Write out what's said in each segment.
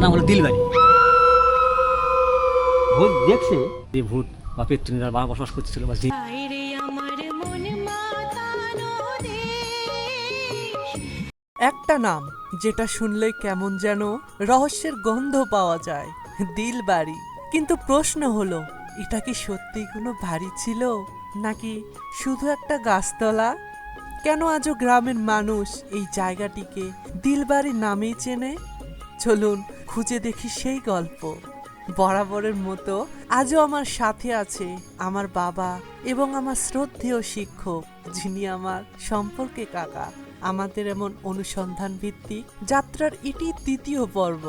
নাম হলো দিলবাড়ি। ভূত দেখছে যে ভূত বা পেতনি তার বাবা বসবাস করতেছিল বা জিন। একটা নাম যেটা শুনলেই কেমন যেন রহস্যের গন্ধ পাওয়া যায়, দিলবাড়ি। কিন্তু প্রশ্ন হলো, এটা কি সত্যি কোনো বাড়ি ছিল নাকি শুধু একটা গাছতলা? কেন আজও গ্রামের মানুষ এই জায়গাটিকে দিলবাড়ি নামেই চেনে? চলুন খুঁজে দেখি সেই গল্প। বরাবরের মতো আজও আমার সাথে আছে আমার বাবা এবং আমার শ্রদ্ধেয় শিক্ষক, যিনি আমার সম্পর্কে কাকা। আমাদের এমন অনুসন্ধান ভিত্তিক যাত্রার এটি তৃতীয় পর্ব।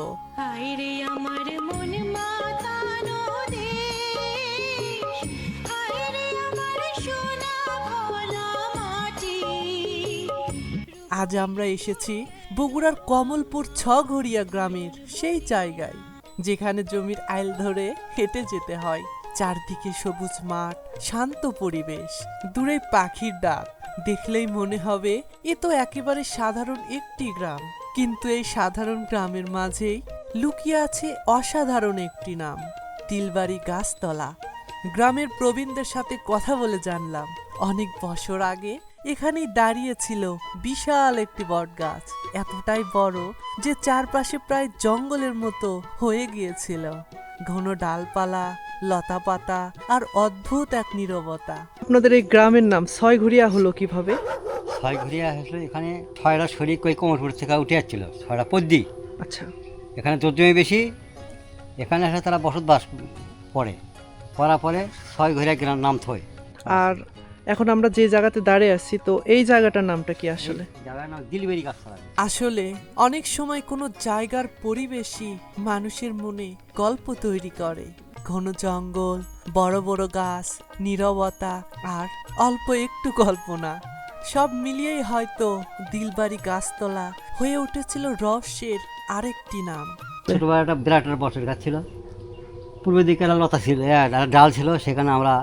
আজ আমরা এসেছি বগুড়ার কমলপুর ছঘরিয়া গ্রামের সেই জায়গায় যেখানে জমির আইল ধরে হেঁটে যেতে হয়। চারদিকে সবুজ মাঠ, শান্ত পরিবেশ, দূরে পাখির ডাক। দেখলেই মনে হবে এ তো একেবারে সাধারণ একটি গ্রাম। কিন্তু এই সাধারণ গ্রামের মাঝেই লুকিয়ে আছে অসাধারণ একটি নাম, দিলবাড়ি গাছতলা। গ্রামের প্রবীণদের সাথে কথা বলে জানলাম অনেক বছর আগে এখানেই দাঁড়িয়েছিল বিশাল একটি বটগাছ, এতটাই বড় যে চারপাশে প্রায় জঙ্গলের মতো হয়ে গিয়েছিল। ঘন ডালপালা, লতাপাতা আর অদ্ভুত এক নীরবতা। আপনাদের এই গ্রামের নাম ছয়ঘরিয়া হলো কিভাবে? ছয়ঘরিয়া আসলে এখানে ছয়টা শরীর কই কোমরপুর থেকে উঠে যাচ্ছিল, ছয়টা পদ্মী। আচ্ছা, এখানে জমি বেশি, এখানে আসলে তারা বসবাস করার পরে ছয়ঘরিয়া গ্রাম নাম থয়। আর এখন আমরা যে জায়গাতে দাঁড়িয়ে আছি, তো এই জায়গাটার নামটা কি আসলে? জায়গার নাম দিলবাড়ি গাছতলা। আসলে অনেক সময় কোনো জায়গার পরিবেশই মানুষের মনে গল্প তৈরি করে। ঘন জঙ্গল, বড় বড় গাছ, নীরবতা আর অল্প একটু কল্পনা, সব মিলিয়েই হয়তো দিলবাড়ি গাছতলা হয়ে উঠেছিল রহস্যের আরেকটি নাম। ছোটবেলা একটা বিরাট একটা বছর গাছ ছিল, পূর্ব দিকে একটা লতা ছিল, একটা ডাল ছিল, সেখানে আমরা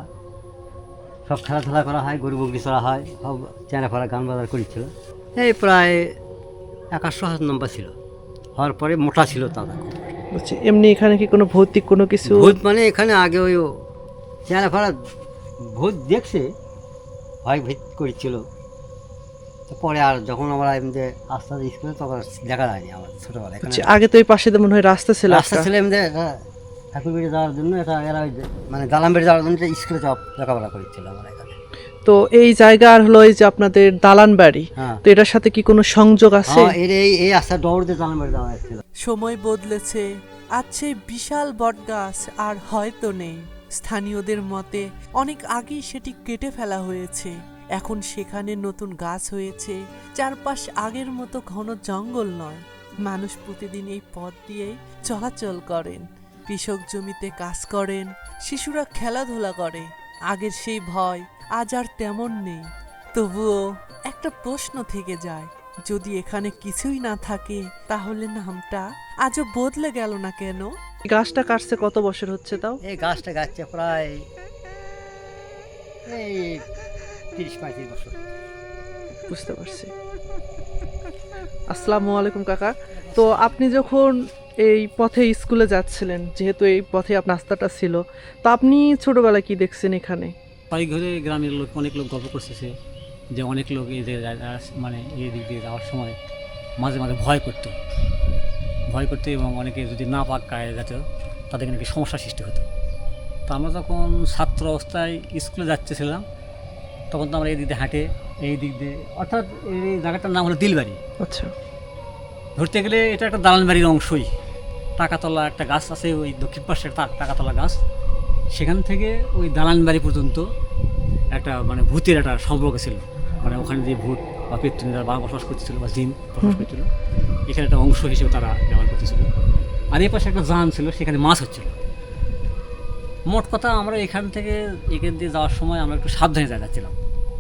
সব খেলাধুলা করা হয়, গরু বকরি চড়া হয়, সব চেনা ফেরা গান বাজার করেছিল। এই প্রায় 150 নম্বর ছিল, হওয়ার পরে মোটা ছিল তারা। বলছি, এমনি এখানে কি কোনো ভৌতিক কোনো কিছু? ভূত মানে এখানে আগে ওই চেনা ফেরা ভূত দেখছে, ভয় ভীত করেছিল। তো পরে আর যখন আমরা এমনি আস্তে আস্তে স্কুলে, তখন দেখা যায়নি আমার ছোটোবেলায়। আগে তো এই পাশে তো মনে হয় রাস্তা ছিল। রাস্তা ছিল এমনি ঠাকুর বেড়ে যাওয়ার জন্য, এটা এরা মানে দালাম বেড়ে যাওয়ার জন্য স্কুলে লেখাপড়া করেছিল আমার এখানে। তো এই জায়গা আর হলো এই যে আপনাদের দালান বাড়ি, হ্যাঁ, তো এটার সাথে কি কোনো সংযোগ আছে? এই রাস্তা দৌড় দিয়ে দালাম বেড়ে যাওয়া হয়েছিল। সময় বদলেছে, আজ সেই বিশাল বটগাছ আর হয়তো নেই। স্থানীয়দের মতে অনেক আগেই সেটি কেটে ফেলা হয়েছে। এখন সেখানে নতুন গাছ হয়েছে, চারপাশ আগের মতো ঘন জঙ্গল নয়। মানুষ প্রতিদিন এই পথ দিয়েই চলাচল করেন, কৃষক জমিতে কাজ করেন, শিশুরা খেলাধুলা করে। আগের সেই ভয় আজ আর তেমন নেই। তবুও একটা প্রশ্ন থেকে যায়, যদি এখানে কিছুই না থাকে তাহলে নামটা আজও বদলে গেল না কেন? গাছটা কাটছে কত বছর হচ্ছে তাও? এই গাছটা গাছছে প্রায় এই 30-35 বছর। বুঝতে পারছি। আসসালামু আলাইকুম কাকা। তো আপনি যখন এই পথে স্কুলে যাচ্ছিলেন, যেহেতু এই পথে আপনার রাস্তাটা ছিল, তো আপনি ছোটবেলায় কি দেখছেন এখানে? বাড়ি ঘরে গ্রামের লোক, অনেক লোক গল্প করতেছে যে অনেক লোক এই যে মানে এই দিক দিয়ে যাওয়ার সময় মাঝে মাঝে ভয় করতো এবং অনেকে যদি না পাক গায়ে যেত, তাদের নাকি সমস্যার সৃষ্টি হতো। তো আমরা যখন ছাত্র অবস্থায় স্কুলে যাচ্ছিলাম, তখন তো আমরা এই দিক দিয়ে হাঁটে, এই দিক দিয়ে, অর্থাৎ এই জায়গাটার নাম হলো দিলবাড়ি। আচ্ছা, ধরতে গেলে এটা একটা দালান বাড়ির অংশই। টাকাতলা একটা গাছ আছে, ওই দক্ষিণ পাশে একটা টাকাতলা গাছ, সেখান থেকে ওই দালান বাড়ি পর্যন্ত একটা মানে ভূতের একটা সম্পর্ক ছিল। মানে ওখানে যে ভূত বা পেতনি তারা বাবা বসবাস করতেছিল বা জিন বসবাস করছিল, এখানে একটা অংশ হিসেবে তারা ব্যবহার করতেছিল। আর এই পাশে একটা জান ছিল, সেখানে মাছ হচ্ছিল। মোট কথা আমরা এখান দিয়ে যাওয়ার সময় আমরা একটু সাবধানে যাচ্ছিলাম,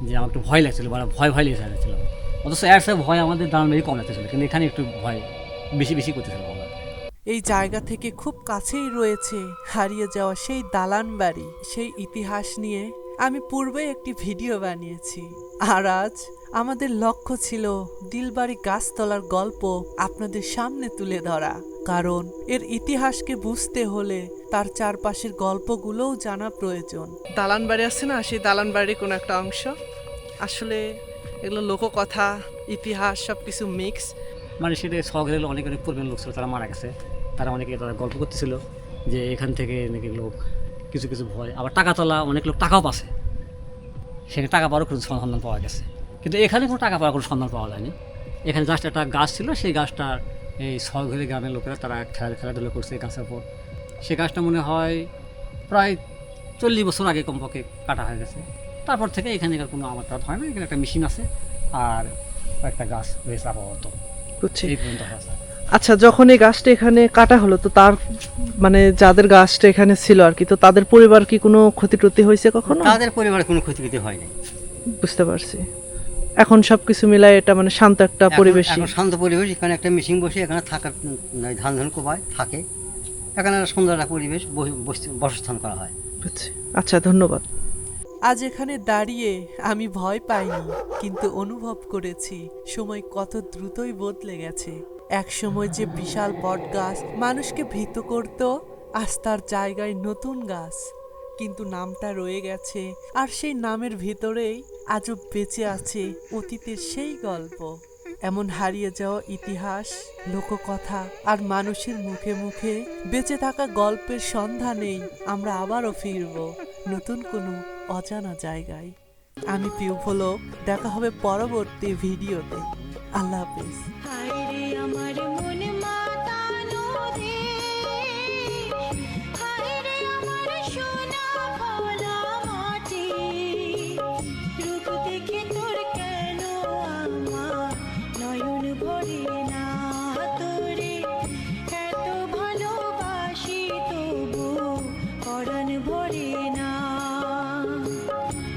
যে আমার একটু ভয় লাগছিল, বা ভয় লেগে যাচ্ছিলাম। অথচ এর সাথে ভয় আমাদের দালান বাড়ি কম লাগতেছিল, কিন্তু এখানে একটু ভয় বেশি করতেছিলাম আমরা। এই জায়গা থেকে খুব কাছেই রয়েছে হারিয়ে যাওয়া সেই দালান বাড়ি। সেই ইতিহাস নিয়ে আমি পূর্বে একটি ভিডিও বানিয়েছি, আর আজ আমাদের লক্ষ্য ছিল দিলবাড়ি গাছতলার গল্প আপনাদের সামনে তুলে ধরা, কারণ এর ইতিহাসকে বুঝতে হলে তার চারপাশের গল্পগুলোও জানা প্রয়োজন। দালান বাড়ি আছে না, সেই দালান বাড়ির কোনো একটা অংশ, আসলে এগুলো লোককথা, ইতিহাস সব কিছু মিক্স। মানে সেটা শহরের অনেক অনেক পরিমাণ লোক ছিল, তারা মারা গেছে। তারা তারা গল্প করতেছিল যে এখান থেকে নাকি লোক কিছু কিছু ভয়, আবার টাকাতলা অনেক লোক টাকাও পাচ্ছে, সেখানে টাকা পাওয়ারও কোনো সন্ধান পাওয়া গেছে। কিন্তু এখানে কোনো টাকা পাওয়ার কোনো সন্ধান পাওয়া যায়নি। এখানে জাস্ট একটা গাছ ছিল, সেই গাছটা এই শহরের গ্রামের লোকেরা তারা খেলাধুলা করছে এই গাছের উপর। সেই গাছটা মনে হয় প্রায় 40 বছর আগে কমপক্ষে কাটা হয়ে গেছে। তারপর থেকে এখানে কোনো আমার টাট হয় না, এখানে একটা মেশিন আছে আর একটা গাছ রয়েছে আপাতত, বুঝছি। এই পর্যন্ত আছে। আচ্ছা, যখন এই গাছটা এখানে কাটা হলো, তো তার মানে যাদের গাছটা এখানে ছিল আর কি, তো তাদের পরিবার কি কোনো ক্ষতি টতি হয়েছে কখনো? তাদের পরিবারে কোনো ক্ষতি হয়নি। বুঝতে পারছি। এখন সবকিছু মিলায় এটা মানে শান্ত একটা পরিবেশ। এখন শান্ত পরিবেশ, এখানে একটা মেশিন বসে এখানে থাকার ধান ধান কোপায় থাকে, এখানে একটা সুন্দর একটা পরিবেশ বসস্থান করা হয়। বুঝছি। আচ্ছা, ধন্যবাদ। আজ এখানে দাঁড়িয়ে আমি ভয় পাইনি, কিন্তু অনুভব করেছি সময় কত দ্রুতই বদলে গেছে। এক সময় যে বিশাল বট গাছ মানুষকে ভীত করত, আজ তার জায়গায় নতুন গাছ, কিন্তু নামটা রয়ে গেছে। আর সেই নামের ভিতরেই আজও বেঁচে আছে অতীতের সেই গল্প। এমন হারিয়ে যাওয়া ইতিহাস, লোককথা আর মানুষের মুখে মুখে বেঁচে থাকা গল্পের সন্ধানেই আমরা আবারও ফিরব নতুন কোনো অজানা জায়গায়। আমি পিউ ভোলক, দেখা হবে পরবর্তী ভিডিওতে। আল্লাহ হাফেজ।